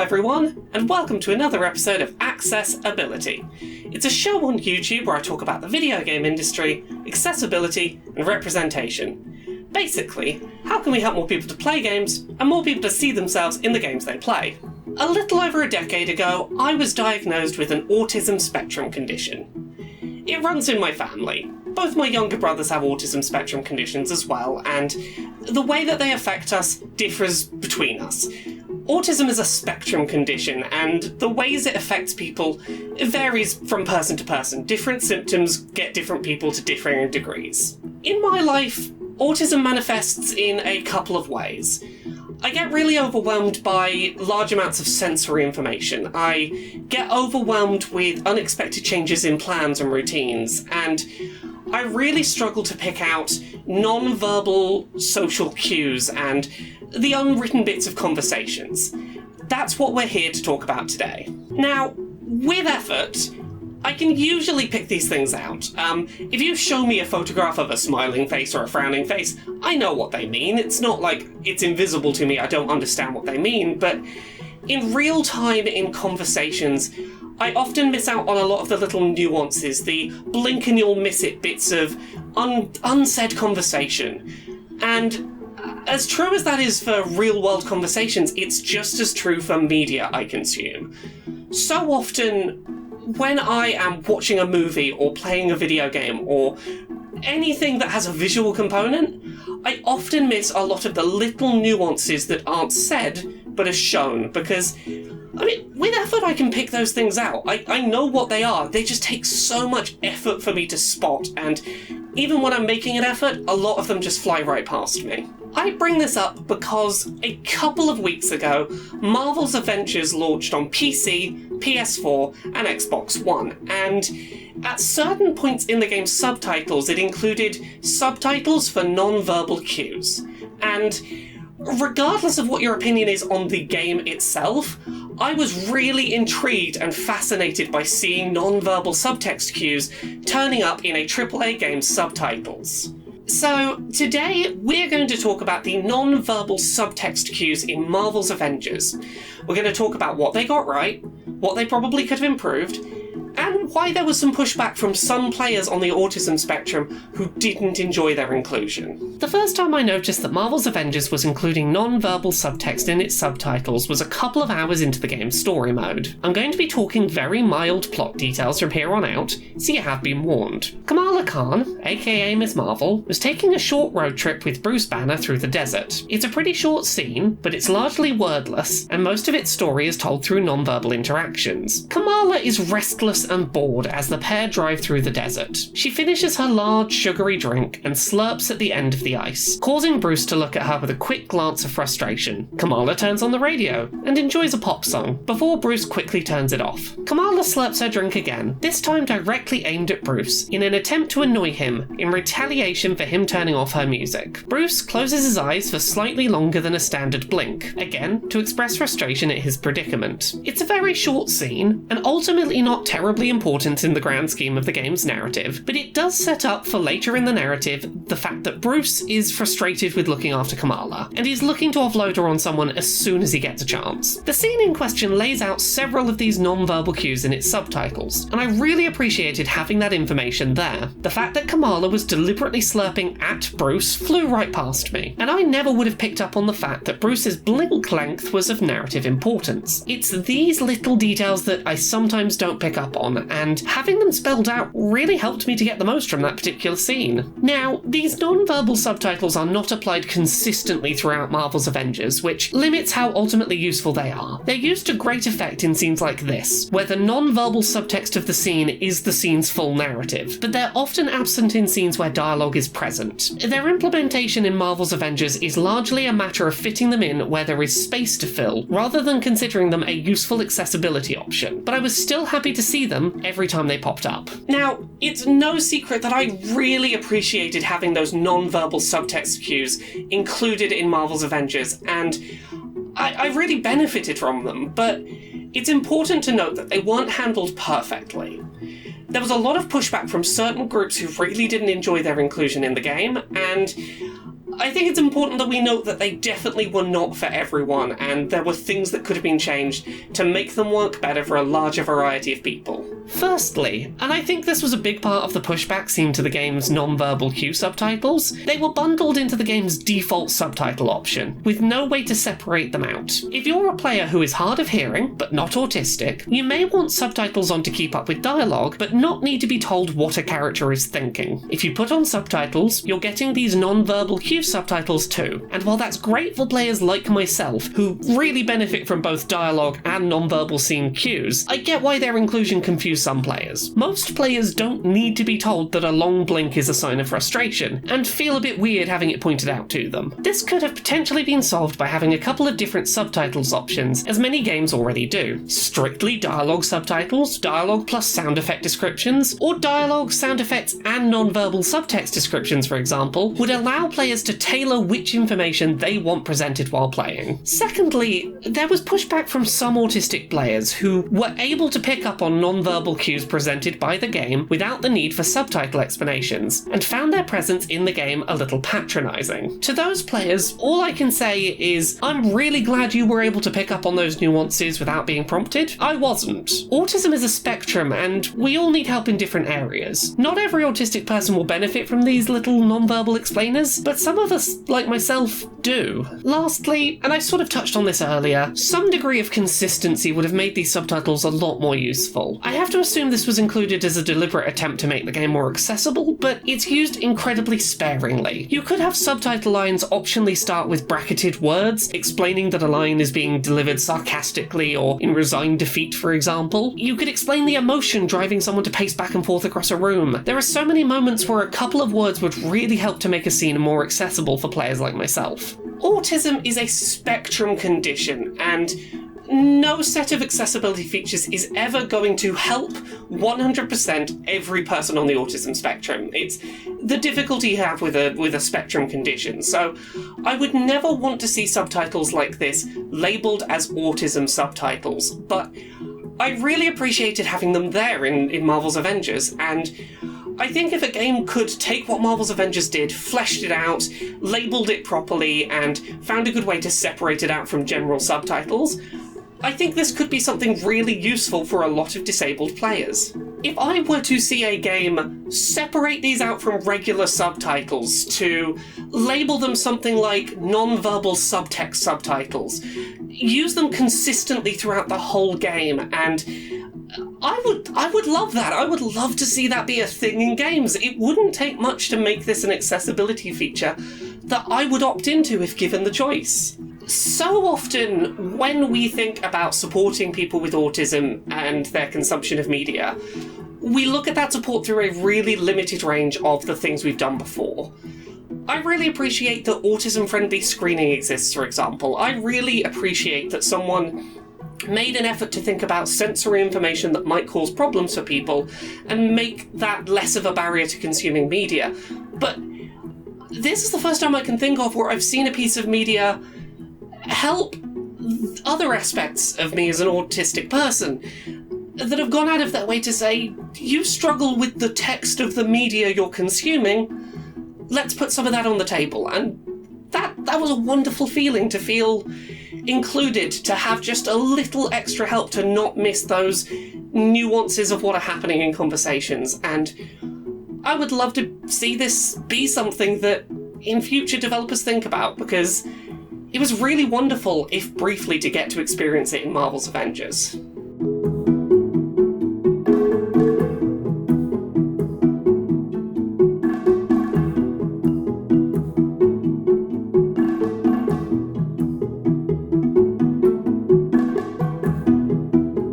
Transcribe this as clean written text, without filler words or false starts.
everyone, and welcome to another episode of Accessibility. It's a show on YouTube where I talk about the video game industry, accessibility, and representation. Basically, how can we help more people to play games, and more people to see themselves in the games they play? A little over a decade ago, I was diagnosed with an autism spectrum condition. It runs in my family. Both my younger brothers have autism spectrum conditions as well, and the way that they affect us differs between us. Autism is a spectrum condition, and the ways it affects people varies from person to person. Different symptoms get different people to differing degrees. In my life, autism manifests in a couple of ways. I get really overwhelmed by large amounts of sensory information. I get overwhelmed with unexpected changes in plans and routines, and I really struggle to pick out non-verbal social cues and the unwritten bits of conversations. That's what we're here to talk about today. Now, with effort, I can usually pick these things out. If you show me a photograph of a smiling face or a frowning face, I know what they mean. It's not like it's invisible to me, I don't understand what they mean, but in real time in conversations, I often miss out on a lot of the little nuances, the blink and you'll miss it bits of unsaid conversation. And as true as that is for real-world conversations, it's just as true for media I consume. So often, when I am watching a movie or playing a video game or anything that has a visual component, I often miss a lot of the little nuances that aren't said but are shown, because with effort I can pick those things out. I know what they are. They just take so much effort for me to spot, and even when I'm making an effort, a lot of them just fly right past me. I bring this up because a couple of weeks ago, Marvel's Avengers launched on PC, PS4, and Xbox One, and at certain points in the game's subtitles, it included subtitles for non-verbal cues. And regardless of what your opinion is on the game itself, I was really intrigued and fascinated by seeing non-verbal subtext cues turning up in a AAA game's subtitles. So, today we're going to talk about the non-verbal subtext cues in Marvel's Avengers. We're going to talk about what they got right, what they probably could have improved, and why there was some pushback from some players on the autism spectrum who didn't enjoy their inclusion. The first time I noticed that Marvel's Avengers was including non-verbal subtext in its subtitles was a couple of hours into the game's story mode. I'm going to be talking very mild plot details from here on out, so you have been warned. Kamala Khan, aka Ms. Marvel, was taking a short road trip with Bruce Banner through the desert. It's a pretty short scene, but it's largely wordless, and most of its story is told through non-verbal interactions. Kamala is restless and bored as the pair drive through the desert. She finishes her large, sugary drink and slurps at the end of the ice, causing Bruce to look at her with a quick glance of frustration. Kamala turns on the radio and enjoys a pop song, before Bruce quickly turns it off. Kamala slurps her drink again, this time directly aimed at Bruce, in an attempt to annoy him in retaliation for him turning off her music. Bruce closes his eyes for slightly longer than a standard blink, again to express frustration at his predicament. It's a very short scene, and ultimately not terribly important in the grand scheme of the game's narrative, but it does set up for later in the narrative the fact that Bruce is frustrated with looking after Kamala, and he's looking to offload her on someone as soon as he gets a chance. The scene in question lays out several of these non-verbal cues in its subtitles, and I really appreciated having that information there. The fact that Kamala was deliberately slurping at Bruce flew right past me, and I never would have picked up on the fact that Bruce's blink length was of narrative importance. It's these little details that I sometimes don't pick up on, and having them spelled out really helped me to get the most from that particular scene. Now, these non-verbal subtitles are not applied consistently throughout Marvel's Avengers, which limits how ultimately useful they are. They're used to great effect in scenes like this, where the non-verbal subtext of the scene is the scene's full narrative, but they're often absent in scenes where dialogue is present. Their implementation in Marvel's Avengers is largely a matter of fitting them in where there is space to fill, rather than considering them a useful accessibility option, but I was still happy to see them every time they popped up. Now, it's no secret that I really appreciated having those non-verbal subtext cues included in Marvel's Avengers, and I really benefited from them, but it's important to note that they weren't handled perfectly. There was a lot of pushback from certain groups who really didn't enjoy their inclusion in the game, and I think it's important that we note that they definitely were not for everyone, and there were things that could have been changed to make them work better for a larger variety of people. Firstly, and I think this was a big part of the pushback seen to the game's non-verbal cue subtitles, they were bundled into the game's default subtitle option, with no way to separate them out. If you're a player who is hard of hearing, but not autistic, you may want subtitles on to keep up with dialogue, but not need to be told what a character is thinking. If you put on subtitles, you're getting these non-verbal cue subtitles too, and while that's great for players like myself, who really benefit from both dialogue and non-verbal scene cues, I get why their inclusion confused some players. Most players don't need to be told that a long blink is a sign of frustration, and feel a bit weird having it pointed out to them. This could have potentially been solved by having a couple of different subtitles options, as many games already do. Strictly dialogue subtitles, dialogue plus sound effect descriptions, or dialogue, sound effects, and non-verbal subtext descriptions, for example, would allow players to tailor which information they want presented while playing. Secondly, there was pushback from some autistic players who were able to pick up on non-verbal cues presented by the game without the need for subtitle explanations, and found their presence in the game a little patronising. To those players, all I can say is, I'm really glad you were able to pick up on those nuances without being prompted. I wasn't. Autism is a spectrum, and we all need help in different areas. Not every autistic person will benefit from these little non-verbal explainers, but some of us, like myself, do. Lastly, and I sort of touched on this earlier, some degree of consistency would have made these subtitles a lot more useful. I have to assume this was included as a deliberate attempt to make the game more accessible, but it's used incredibly sparingly. You could have subtitle lines optionally start with bracketed words, explaining that a line is being delivered sarcastically or in resigned defeat, for example. You could explain the emotion driving someone to pace back and forth across a room. There are so many moments where a couple of words would really help to make a scene more accessible for players like myself. Autism is a spectrum condition, and no set of accessibility features is ever going to help 100% every person on the autism spectrum. It's the difficulty you have with a spectrum condition. So I would never want to see subtitles like this labelled as autism subtitles, but I really appreciated having them there in Marvel's Avengers, and I think if a game could take what Marvel's Avengers did, fleshed it out, labelled it properly, and found a good way to separate it out from general subtitles, I think this could be something really useful for a lot of disabled players. If I were to see a game separate these out from regular subtitles to label them something like non-verbal subtext subtitles, use them consistently throughout the whole game, and I would love that. I would love to see that be a thing in games. It wouldn't take much to make this an accessibility feature that I would opt into if given the choice. So often, when we think about supporting people with autism and their consumption of media, we look at that support through a really limited range of the things we've done before. I really appreciate that autism-friendly screening exists, for example. I really appreciate that someone made an effort to think about sensory information that might cause problems for people and make that less of a barrier to consuming media. But this is the first time I can think of where I've seen a piece of media help other aspects of me as an autistic person that have gone out of their way to say, you struggle with the text of the media you're consuming, let's put some of that on the table. And that was a wonderful feeling, to feel included, to have just a little extra help to not miss those nuances of what are happening in conversations. And I would love to see this be something that in future developers think about, because it was really wonderful, if briefly, to get to experience it in Marvel's Avengers.